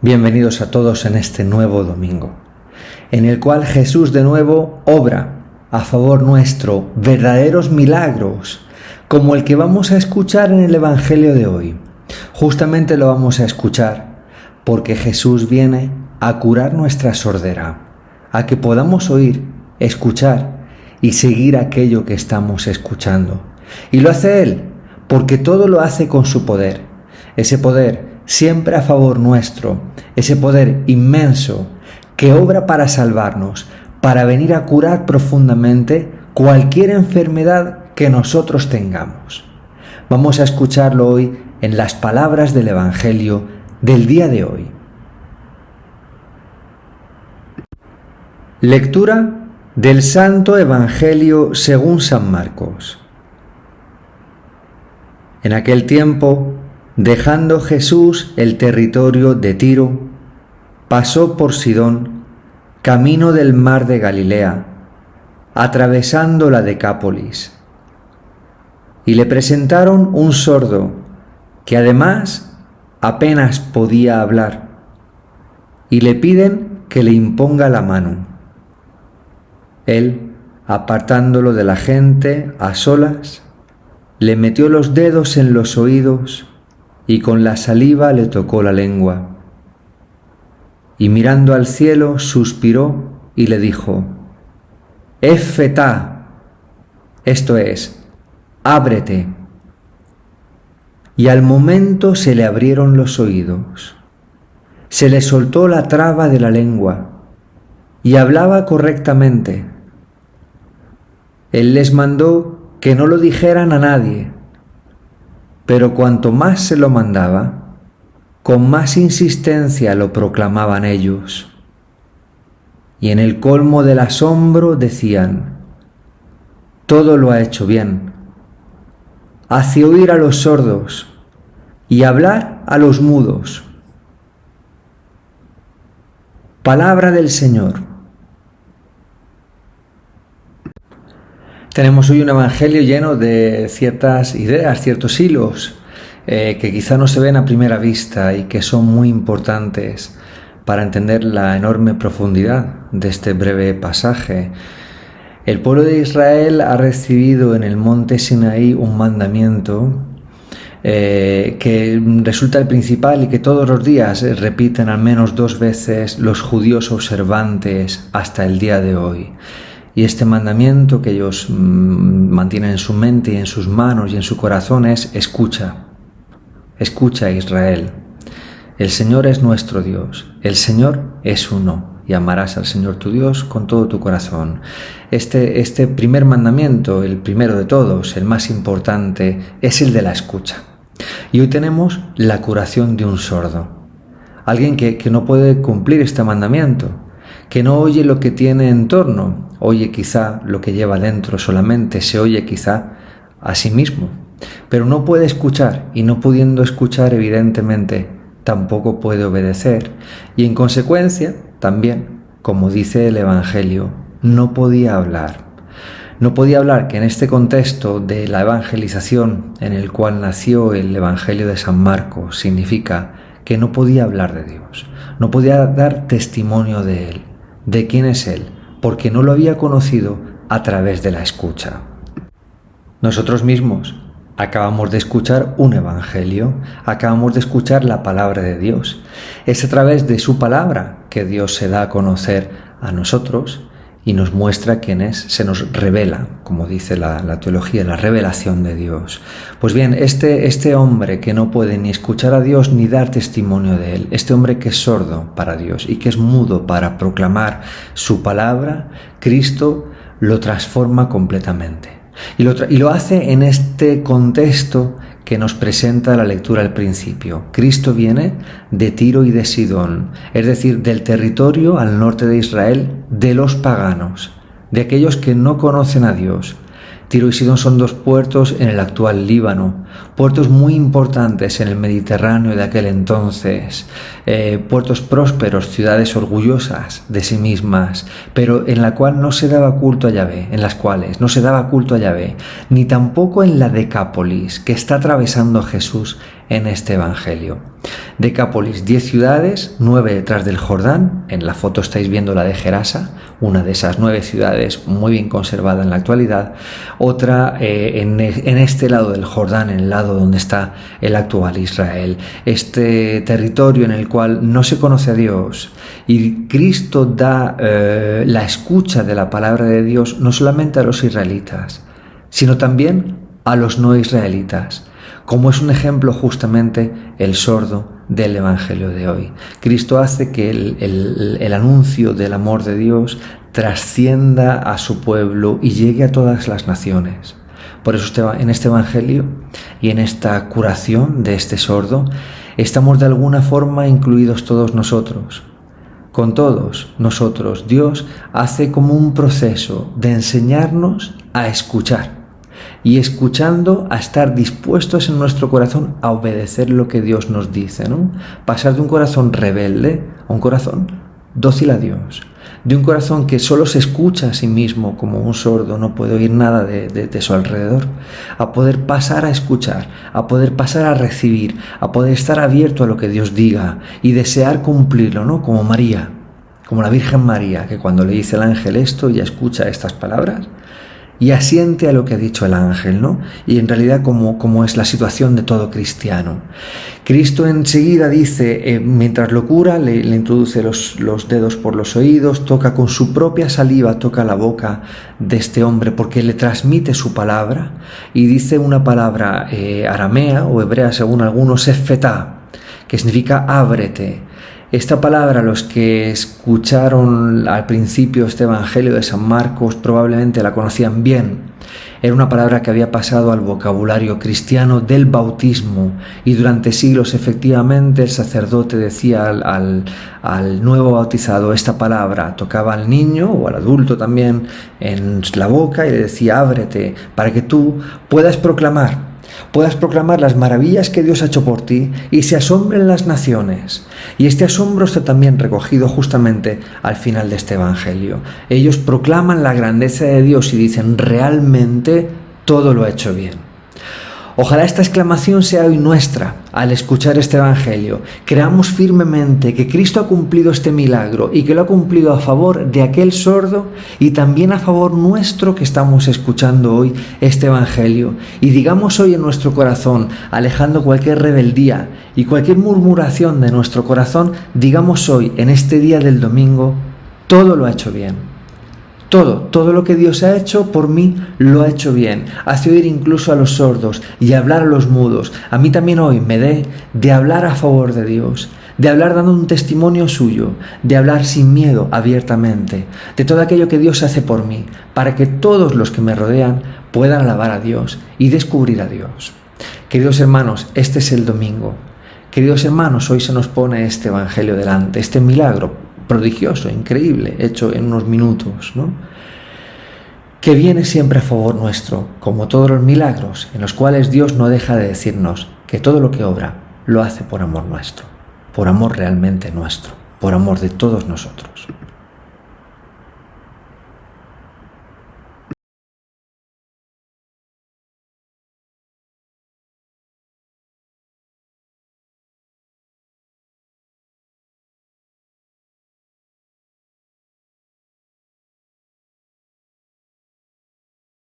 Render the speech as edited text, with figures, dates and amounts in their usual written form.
Bienvenidos a todos en este nuevo domingo, en el cual Jesús de nuevo obra a favor nuestro verdaderos milagros, como el que vamos a escuchar en el Evangelio de hoy. Justamente lo vamos a escuchar porque Jesús viene a curar nuestra sordera, a que podamos oír, escuchar y seguir aquello que estamos escuchando. Y lo hace Él, porque todo lo hace con su poder, ese poder siempre a favor nuestro, ese poder inmenso que obra para salvarnos, para venir a curar profundamente cualquier enfermedad que nosotros tengamos. Vamos a escucharlo hoy en las palabras del Evangelio del día de hoy. Lectura del Santo Evangelio según San Marcos. En aquel tiempo, dejando Jesús el territorio de Tiro, pasó por Sidón, camino del mar de Galilea, atravesando la Decápolis. Y le presentaron un sordo, que además apenas podía hablar, y le piden que le imponga la mano. Él, apartándolo de la gente a solas, le metió los dedos en los oídos y con la saliva le tocó la lengua. Y mirando al cielo suspiró y le dijo: Effetá, esto es, ábrete. Y al momento se le abrieron los oídos, se le soltó la traba de la lengua y hablaba correctamente. Él les mandó que no lo dijeran a nadie, pero cuanto más se lo mandaba, con más insistencia lo proclamaban ellos. Y en el colmo del asombro decían: todo lo ha hecho bien. Hace oír a los sordos y hablar a los mudos. Palabra del Señor. Tenemos hoy un evangelio lleno de ciertas ideas, ciertos hilos que quizá no se ven a primera vista y que son muy importantes para entender la enorme profundidad de este breve pasaje. El pueblo de Israel ha recibido en el monte Sinaí un mandamiento que resulta el principal y que todos los días repiten al menos 2 veces los judíos observantes hasta el día de hoy. Y este mandamiento que ellos mantienen en su mente y en sus manos y en su corazón es: escucha, escucha Israel. El Señor es nuestro Dios, el Señor es uno, y amarás al Señor tu Dios con todo tu corazón. Este primer mandamiento, el primero de todos, el más importante, es el de la escucha. Y hoy tenemos la curación de un sordo, alguien que no puede cumplir este mandamiento, que no oye lo que tiene en torno, oye quizá lo que lleva dentro solamente, se oye quizá a sí mismo, pero no puede escuchar, y no pudiendo escuchar evidentemente tampoco puede obedecer, y en consecuencia también, como dice el Evangelio, no podía hablar. No podía hablar, que en este contexto de la evangelización en el cual nació el Evangelio de San Marcos significa que no podía hablar de Dios, no podía dar testimonio de Él, de quién es Él, porque no lo había conocido a través de la escucha. Nosotros mismos acabamos de escuchar un evangelio, acabamos de escuchar la palabra de Dios. Es a través de su palabra que Dios se da a conocer a nosotros y nos muestra quién es, se nos revela, como dice la teología, la revelación de Dios. Pues bien, este hombre que no puede ni escuchar a Dios ni dar testimonio de Él, este hombre que es sordo para Dios y que es mudo para proclamar su palabra, Cristo lo transforma completamente. Y lo hace en este contexto que nos presenta la lectura al principio. Cristo viene de Tiro y de Sidón, es decir, del territorio al norte de Israel, de los paganos, de aquellos que no conocen a Dios. Tiro y Sidón son 2 puertos en el actual Líbano, puertos muy importantes en el Mediterráneo de aquel entonces, puertos prósperos, ciudades orgullosas de sí mismas, pero en la cual no se daba culto a Yahvé, en las cuales no se daba culto a Yahvé, ni tampoco en la Decápolis que está atravesando Jesús en este Evangelio. Decápolis, 10 ciudades, 9 detrás del Jordán. En la foto estáis viendo la de Gerasa, una de esas 9 ciudades muy bien conservada en la actualidad. Otra en este lado del Jordán, en el lado donde está el actual Israel. Este territorio en el cual no se conoce a Dios. Y Cristo da la escucha de la palabra de Dios no solamente a los israelitas, sino también a los no israelitas, como es un ejemplo justamente el sordo del Evangelio de hoy. Cristo hace que el anuncio del amor de Dios trascienda a su pueblo y llegue a todas las naciones. Por eso en este Evangelio y en esta curación de este sordo estamos de alguna forma incluidos todos nosotros. Con todos nosotros Dios hace como un proceso de enseñarnos a escuchar. Y escuchando a estar dispuestos en nuestro corazón a obedecer lo que Dios nos dice, ¿no? Pasar de un corazón rebelde a un corazón dócil a Dios, de un corazón que solo se escucha a sí mismo como un sordo, no puede oír nada de su alrededor, a poder pasar a escuchar, a poder pasar a recibir, a poder estar abierto a lo que Dios diga y desear cumplirlo, ¿no? Como María, como la Virgen María, que cuando le dice el ángel esto, ya escucha estas palabras y asiente a lo que ha dicho el ángel, ¿no? Y en realidad como es la situación de todo cristiano. Cristo enseguida dice, mientras lo cura, le introduce los dedos por los oídos, toca con su propia saliva, toca la boca de este hombre porque le transmite su palabra y dice una palabra aramea o hebrea según algunos, Efetá, que significa ábrete. Esta palabra, los que escucharon al principio este Evangelio de San Marcos probablemente la conocían bien. Era una palabra que había pasado al vocabulario cristiano del bautismo y durante siglos efectivamente el sacerdote decía al nuevo bautizado esta palabra, tocaba al niño o al adulto también en la boca y le decía ábrete para que tú puedas proclamar las maravillas que Dios ha hecho por ti y se asombren las naciones. Y este asombro está también recogido justamente al final de este Evangelio. Ellos proclaman la grandeza de Dios y dicen, realmente todo lo ha hecho bien. Ojalá esta exclamación sea hoy nuestra al escuchar este Evangelio. Creamos firmemente que Cristo ha cumplido este milagro y que lo ha cumplido a favor de aquel sordo y también a favor nuestro que estamos escuchando hoy este Evangelio. Y digamos hoy en nuestro corazón, alejando cualquier rebeldía y cualquier murmuración de nuestro corazón, digamos hoy, en este día del domingo, todo lo ha hecho bien. Todo lo que Dios ha hecho por mí lo ha hecho bien. Hace oír incluso a los sordos y hablar a los mudos. A mí también hoy me dé de hablar a favor de Dios, de hablar dando un testimonio suyo, de hablar sin miedo abiertamente, de todo aquello que Dios hace por mí, para que todos los que me rodean puedan alabar a Dios y descubrir a Dios. Queridos hermanos, este es el domingo. Queridos hermanos, hoy se nos pone este Evangelio delante, este milagro prodigioso, increíble, hecho en unos minutos, ¿no? Que viene siempre a favor nuestro, como todos los milagros, en los cuales Dios no deja de decirnos que todo lo que obra lo hace por amor nuestro, por amor realmente nuestro, por amor de todos nosotros.